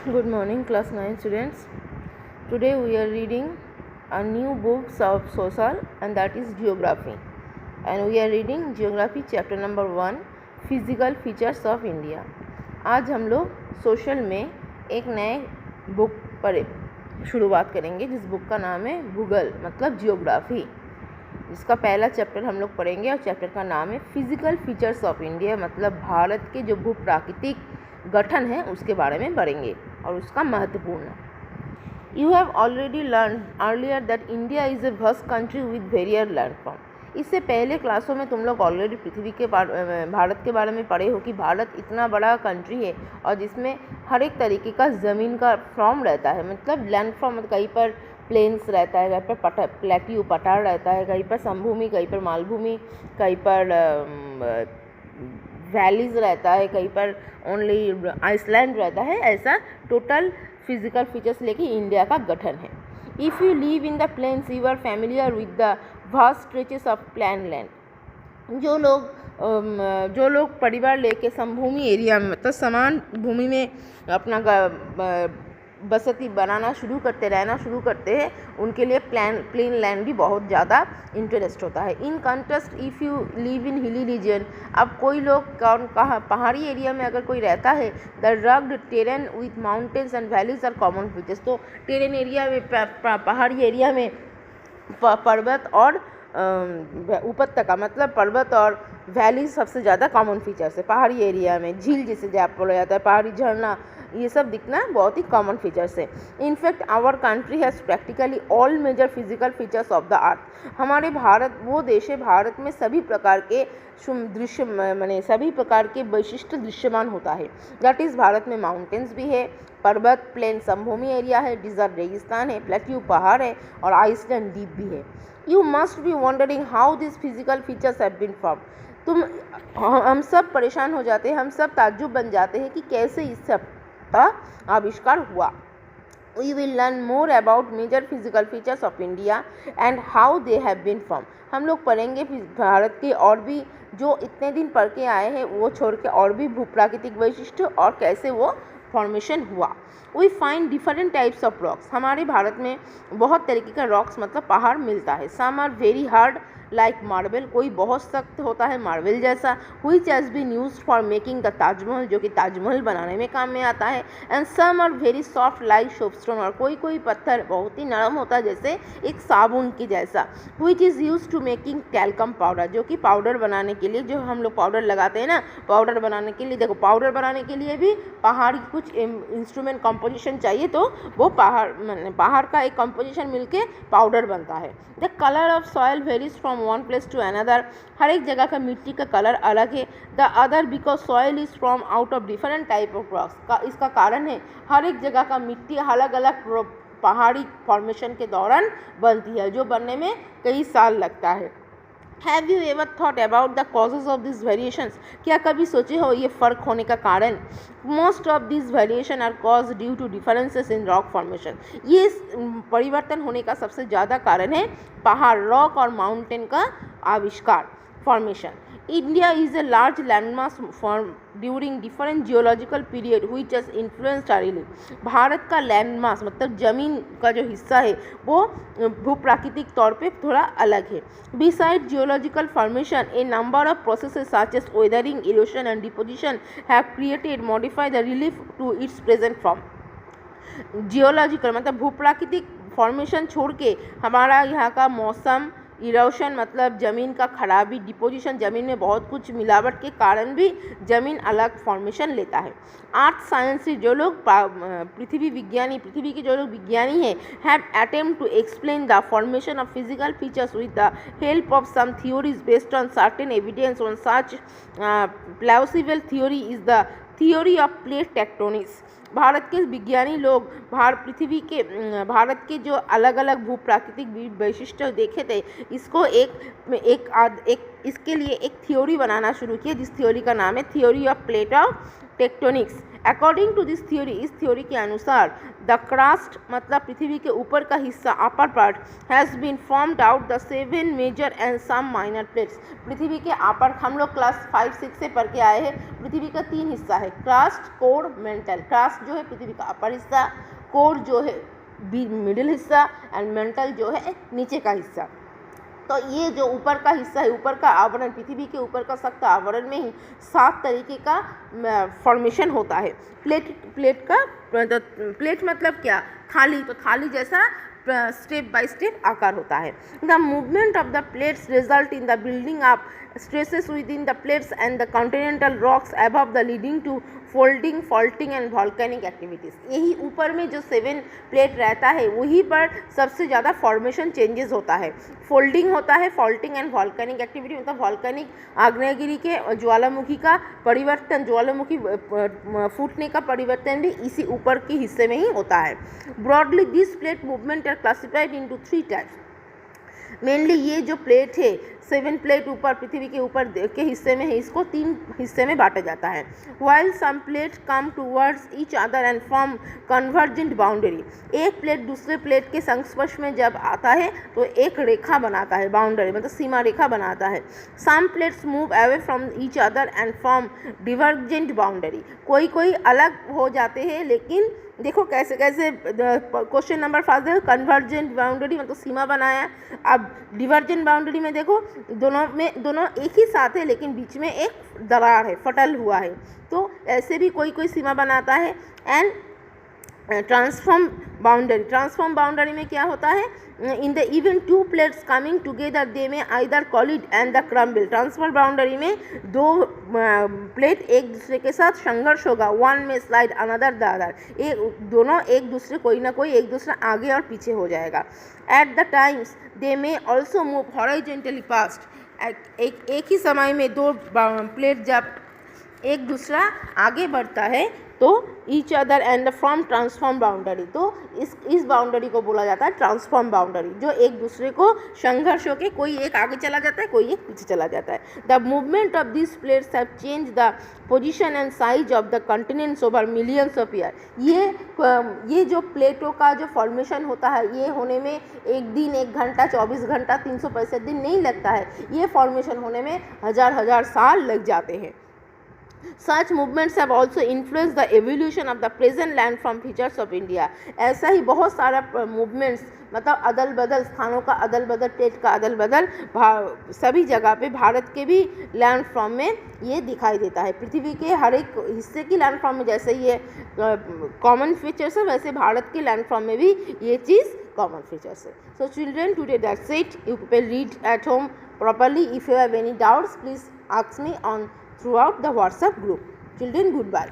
Good morning, class 9 students. Today we are reading a new book of social, and that is geography. And we are reading geography chapter number 1, physical features of India. आज हम लोग social में एक नए book पर शुरुआत करेंगे जिस बुक का नाम है भूगोल मतलब जियोग्राफी। इसका पहला चैप्टर हम लोग पढ़ेंगे और चैप्टर का नाम है फिजिकल फीचर्स ऑफ इंडिया मतलब भारत के जो भू प्राकृतिक गठन है उसके बारे में पढ़ेंगे और उसका महत्वपूर्ण। You have already learn earlier that India is a vast country with varied landform. इससे पहले क्लासों में तुम लोग ऑलरेडी पृथ्वी के भारत के बारे में पढ़े हो कि भारत इतना बड़ा कंट्री है और जिसमें हर एक तरीके का ज़मीन का फॉर्म रहता है मतलब लैंड फॉर्म। कहीं पर प्लेन्स रहता है, कहीं पर प्लेट्यू पठार रहता है, कहीं पर समभूमि, कहीं पर मालभूमि, कहीं पर वैलीज रहता है, कहीं पर ओनली आइसलैंड रहता है। ऐसा टोटल फिजिकल फीचर्स लेके इंडिया का गठन है। If you live in the plains you are familiar with the vast stretches of plain land. जो लोग परिवार लेके समभूमि एरिया में मतलब समान भूमि में अपना बसती बनाना शुरू करते रहना शुरू करते हैं उनके लिए प्लेन लैंड भी बहुत ज़्यादा इंटरेस्ट होता है। In contrast if you live in hilly region, अब कोई लोग कहाँ पहाड़ी एरिया में अगर कोई रहता है, the rugged terrain with mountains and valleys are common features. तो टेरेन एरिया में पहाड़ी एरिया में पर्वत और उपत्यका मतलब पर्वत और वैली सबसे ज़्यादा कॉमन फीचर्स है। पहाड़ी एरिया में झील जिसे जहाँ बोला जाता है, पहाड़ी झरना, ये सब दिखना बहुत ही कॉमन फीचर्स है। In fact our country has practically all major physical features of the earth. हमारे भारत वो देश है भारत में सभी प्रकार के दृश्य माने सभी प्रकार के वैशिष्ट्य दृश्यमान होता है। दैट इज़ भारत में माउंटेन्स भी है, पर्वत प्लेन समभूमि एरिया है, डिजर्ट रेगिस्तान है, प्लेट्यू पहाड़ है और आइसलैंड द्वीप भी है। You must be wondering how this physical features have been form. हम सब परेशान हो जाते हैं, हम सब ताज्जुब बन जाते हैं कि कैसे इस सब का आविष्कार हुआ। We will learn more about major physical features of India and how they have been formed। हम लोग पढ़ेंगे भारत के और भी जो इतने दिन पढ़ के आए हैं वो छोड़ के और भी भू प्राकृतिक वैशिष्ट्य और कैसे वो फॉर्मेशन हुआ। We find different types of rocks. हमारे भारत में बहुत तरीके का रॉक्स मतलब पहाड़ मिलता है। Some are very hard like marble, कोई बहुत सख्त होता है मार्बल जैसा। Which has been used for making the Taj Mahal, जो कि ताजमहल बनाने में काम में आता है। And some are very soft like soapstone, और कोई पत्थर बहुत ही नरम होता है जैसे एक साबुन की जैसा। Which is use to making talcum powder, जो कि पाउडर बनाने के लिए जो हम लोग पाउडर लगाते हैं ना, पाउडर बनाने के लिए देखो पाउडर बनाने के लिए भी पहाड़ की कुछ इंस्ट्रूमेंट कंपोजिशन चाहिए तो वो पहाड़ का एक कंपोजिशन मिलके पाउडर बनता है। The colour of soil varies from one place to another, हर एक जगह का मिट्टी का कलर अलग है। The other because soil is from out of different type of rocks का इसका कारण है हर एक जगह का मिट्टी अलग अलग पहाड़ी फॉर्मेशन के दौरान बनती है जो बनने में कई साल लगता है। Have you ever thought about the causes of this variations, क्या कभी सोचे हो ये फ़र्क होने का कारण? Most of this variation are cause due to differences in rock formation. ये परिवर्तन होने का सबसे ज़्यादा कारण है पहाड़ रॉक और माउंटेन का आविष्कार formation. India is a large landmass form during different geological period which has influenced our relief. Bharat का लैंडमास मतलब ज़मीन का जो हिस्सा है वो भू प्राकृतिक तौर पे थोड़ा अलग है। Beside geological formation a number of processes such as weathering, erosion and deposition have created modified the relief to its present form. Geological मतलब भू प्राकृतिक फॉर्मेशन छोड़ के हमारा यहाँ का मौसम, इरोशन मतलब ज़मीन का खराबी, डिपोजिशन ज़मीन में बहुत कुछ मिलावट के कारण भी ज़मीन अलग फॉर्मेशन लेता है। अर्थ साइंस से जो लोग पृथ्वी के जो लोग विज्ञानी हैं have attempt to explain the formation of physical features with the help of some theories based on certain evidence on such plausible theory is the theory of plate tectonics. Bharat के विज्ञानी लोग भारत के जो अलग अलग भू प्राकृतिक वैशिष्ट्य देखे थे इसको इसके लिए एक थ्योरी बनाना शुरू किया जिस थ्योरी का नाम है theory of plate of tectonics. According to this theory, इस थ्योरी के अनुसार द क्रस्ट मतलब पृथ्वी के ऊपर का हिस्सा upper part has been formed out the 7 major and some minor plates. पृथ्वी के अपर, हम लोग क्लास 5-6 से पढ़ के आए हैं, पृथ्वी का 3 हिस्सा है, क्रस्ट, कोर, मेंटल। क्रस्ट जो है पृथ्वी का अपर हिस्सा, कोर जो है मिडिल हिस्सा एंड मेंटल जो है नीचे का हिस्सा। तो ये जो ऊपर का हिस्सा है, ऊपर का आवरण, पृथ्वी के ऊपर का सख्त आवरण में ही 7 तरीके का फॉर्मेशन होता है। प्लेट मतलब क्या, थाली, तो थाली जैसा स्टेप बाय स्टेप आकार होता है। The movement of the plates result in the building up stresses within the plates and the continental rocks above the leading to folding, faulting and volcanic activities. यही ऊपर में जो 7 प्लेट रहता है वहीं पर सबसे ज़्यादा फॉर्मेशन चेंजेस होता है। फोल्डिंग होता है, फॉल्टिंग एंड वॉल्केनिक एक्टिविटी मतलब वॉल्केनिक आग्नेयगिरी के ज्वालामुखी का परिवर्तन, ज्वालामुखी फूटने का परिवर्तन भी इसी ऊपर के हिस्से में ही होता है। Broadly this plate movement are classified into 3 types. Mainly ये जो प्लेट है, 7 प्लेट ऊपर पृथ्वी के ऊपर के हिस्से में है, इसको 3 हिस्से में बांटा जाता है। While some plate come towards each other and form convergent boundary. एक प्लेट दूसरे प्लेट के संस्पर्श में जब आता है तो एक रेखा बनाता है, बाउंड्री मतलब सीमा रेखा बनाता है। Some plates move away from each other and form divergent boundary. कोई कोई अलग हो जाते हैं, लेकिन देखो कैसे कैसे क्वेश्चन नंबर 5 देखो, कन्वर्जेंट बाउंड्री मतलब सीमा बनाया। अब डिवर्जेंट बाउंड्री में देखो दोनों एक ही साथ है लेकिन बीच में एक दरार है, फटल हुआ है, तो ऐसे भी कोई कोई सीमा बनाता है। एंड ट्रांसफॉर्म बाउंड्री में क्या होता है, in the event 2 plates coming together they may either collide and the crumble. Transform boundary में 2 प्लेट एक दूसरे के साथ संघर्ष होगा, वन में स्लाइड अनदर द अदर, दोनों एक दूसरे कोई ना कोई एक दूसरा आगे और पीछे हो जाएगा। एट द टाइम्स दे में ऑल्सो मूव हॉरिजॉन्टली पास्ट। एक ही समय में 2 प्लेट जब एक दूसरा आगे बढ़ता है तो each other and form transform boundary, तो इस बाउंड्री को बोला जाता है ट्रांसफॉर्म बाउंड्री, जो एक दूसरे को संघर्ष होकर कोई एक आगे चला जाता है, कोई एक पीछे चला जाता है। The movement of this plates have change the position and size of the continents over millions of year. ये जो प्लेटों का जो फॉर्मेशन होता है, ये होने में 1 दिन, 1 घंटा, 24 घंटा, 365 दिन नहीं लगता है, ये फॉर्मेशन होने में हजार साल लग जाते हैं। Such movements have also influenced the evolution of the present landform features of India। ऐसा ही बहुत सारा मूवमेंट्स मतलब अदल बदल, स्थानों का अदल बदल, प्लेट का अदल बदल सभी जगह पे भारत के भी लैंडफॉर्म में ये दिखाई देता है। पृथ्वी के हर एक हिस्से की लैंडफॉर्म में जैसे ये कॉमन फीचर्स है, वैसे भारत के लैंडफॉर्म में भी ये चीज़ कॉमन फीचर्स है। सो children, today that's it. You will read at home properly. If you have any doubts, please ask me on throughout the WhatsApp group. Children, goodbye.